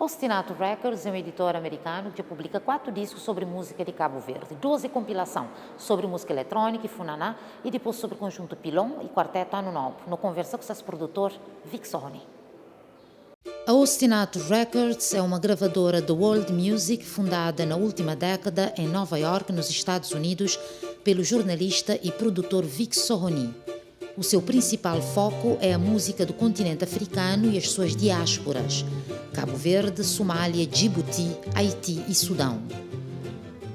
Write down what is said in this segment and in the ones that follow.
Ostinato Records é uma editora americana que publica 4 discos sobre música de Cabo Verde, 12 compilação sobre música eletrônica e funaná e depois sobre conjunto Pilon e quarteto Ano Novo, no conversa com seu produtor Vic Sony. A Ostinato Records é uma gravadora de world music fundada na última década em Nova York, nos Estados Unidos, pelo jornalista e produtor Vic Sony. O seu principal foco é a música do continente africano e as suas diásporas, Cabo Verde, Somália, Djibouti, Haiti e Sudão.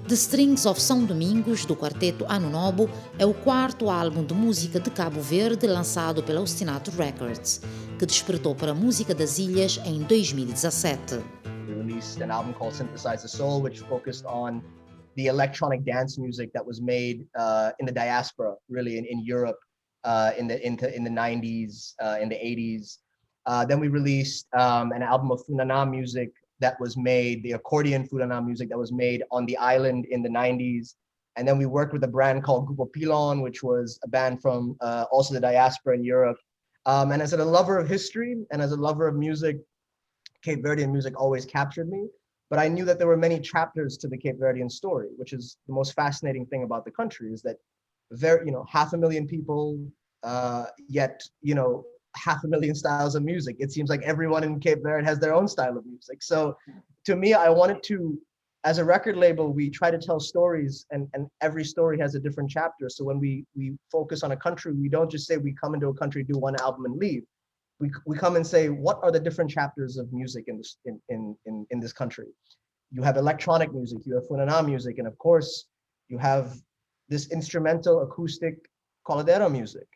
The Strings of São Domingos, do quarteto Ano Novo, é o 4º álbum de música de Cabo Verde lançado pela Ostinato Records, que despertou para a música das ilhas em 2017. We released an album called Synthesize the Soul, which focused on the electronic dance music that was made in the diaspora, really in Europe, in the 90s, in the 80s. Then we released an album of Funana music that was made, the accordion Funana music that was made on the island in the 90s. And then we worked with a brand called Grupo Pilon, which was a band from also the diaspora in Europe. And as a lover of history and as a lover of music, Cape Verdean music always captured me. But I knew that there were many chapters to the Cape Verdean story, which is the most fascinating thing about the country, is that 500,000 people, yet 500,000 styles of music. It seems like everyone in Cape Verde has their own style of music. So to me, I wanted to, as a record label, we try to tell stories, and every story has a different chapter. So when we focus on a country, we don't just say we come into a country, do one album and leave. We come and say, what are the different chapters of music in this country? You have electronic music, you have Funana music, and of course, you have this instrumental acoustic coladeira music.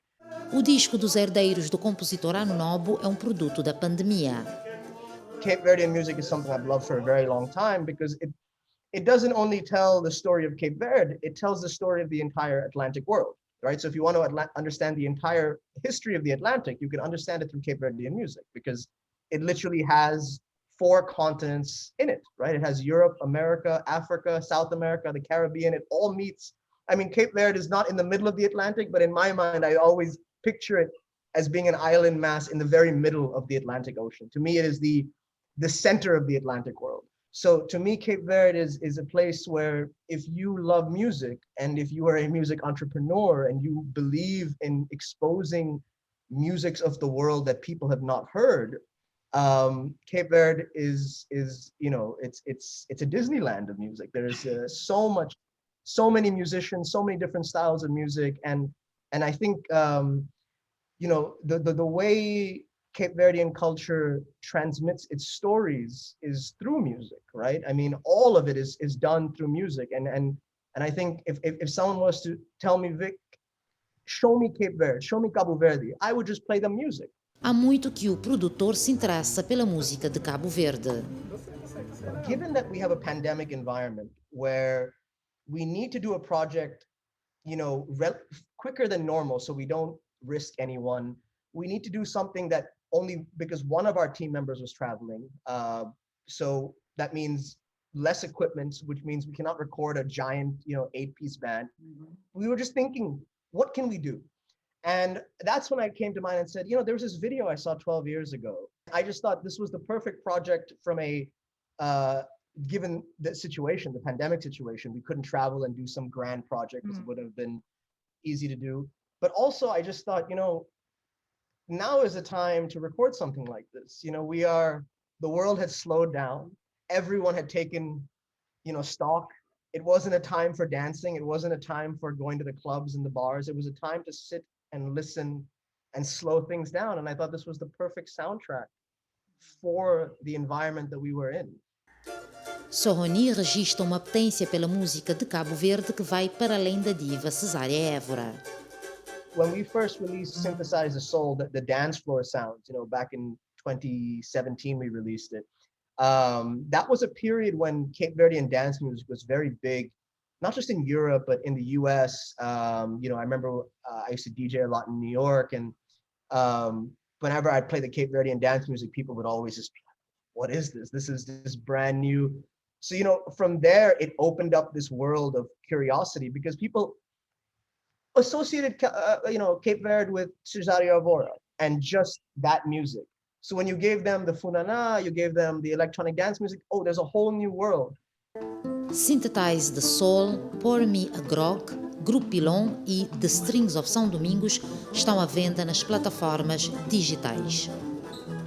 O disco dos herdeiros do compositor Ano Novo é um produto da pandemia. Cape Verdean music is something I've loved for a very long time because it doesn't only tell the story of Cape Verde, it tells the story of the entire Atlantic world, right? So if you want to understand the entire history of the Atlantic, you can understand it through Cape Verdean music because it literally has 4 continents in it, right? It has Europe, America, Africa, South America, the Caribbean. It all meets. I mean, Cape Verde is not in the middle of the Atlantic, but in my mind, I always picture it as being an island mass in the very middle of the Atlantic Ocean. To me, it is the center of the Atlantic world. So to me, Cape Verde is a place where if you love music and if you are a music entrepreneur and you believe in exposing musics of the world that people have not heard, Cape Verde is it's a Disneyland of music. There's so many musicians, so many different styles of music, and I think the way Cape Verdean culture transmits its stories is through music, right? I mean, all of it is done through music, and I think if someone was to tell me, Vic, show me Cape Verde, show me Cabo Verde, I would just play them music. Há muito que o produtor se interessa pela música de Cabo Verde. Given that we have a pandemic environment where we need to do a project, quicker than normal, so we don't risk anyone. We need to do something that only because one of our team members was traveling. So that means less equipment, which means we cannot record a giant, 8-piece band. Mm-hmm. We were just thinking, what can we do? And that's when I came to mind and said, there was this video I saw 12 years ago. I just thought this was the perfect project from given the situation, the pandemic situation. We couldn't travel and do some grand project because it would have been easy to do. But also I just thought, now is the time to record something like this. The world had slowed down. Everyone had taken, stock. It wasn't a time for dancing. It wasn't a time for going to the clubs and the bars. It was a time to sit and listen and slow things down. And I thought this was the perfect soundtrack for the environment that we were in. Sorroni registra uma potência pela música de Cabo Verde que vai para além da diva Cesária Évora. When we first released Synthesize the Soul, the dance floor sounds, back in 2017 we released it. That was a period when Cape Verdean dance music was very big, not just in Europe, but in the US. I remember I used to DJ a lot in New York, and whenever I'd play the Cape Verdean dance music, people would always just be like, what is this? This is this brand new. So, from there, it opened up this world of curiosity because people associated, Cape Verde with Cesária Évora and just that music. So when you gave them the funana, you gave them the electronic dance music, oh, there's a whole new world. Synthetize the Soul, Pour Me a Grog, Grupo Pilon e The Strings of São Domingos estão à venda nas plataformas digitais.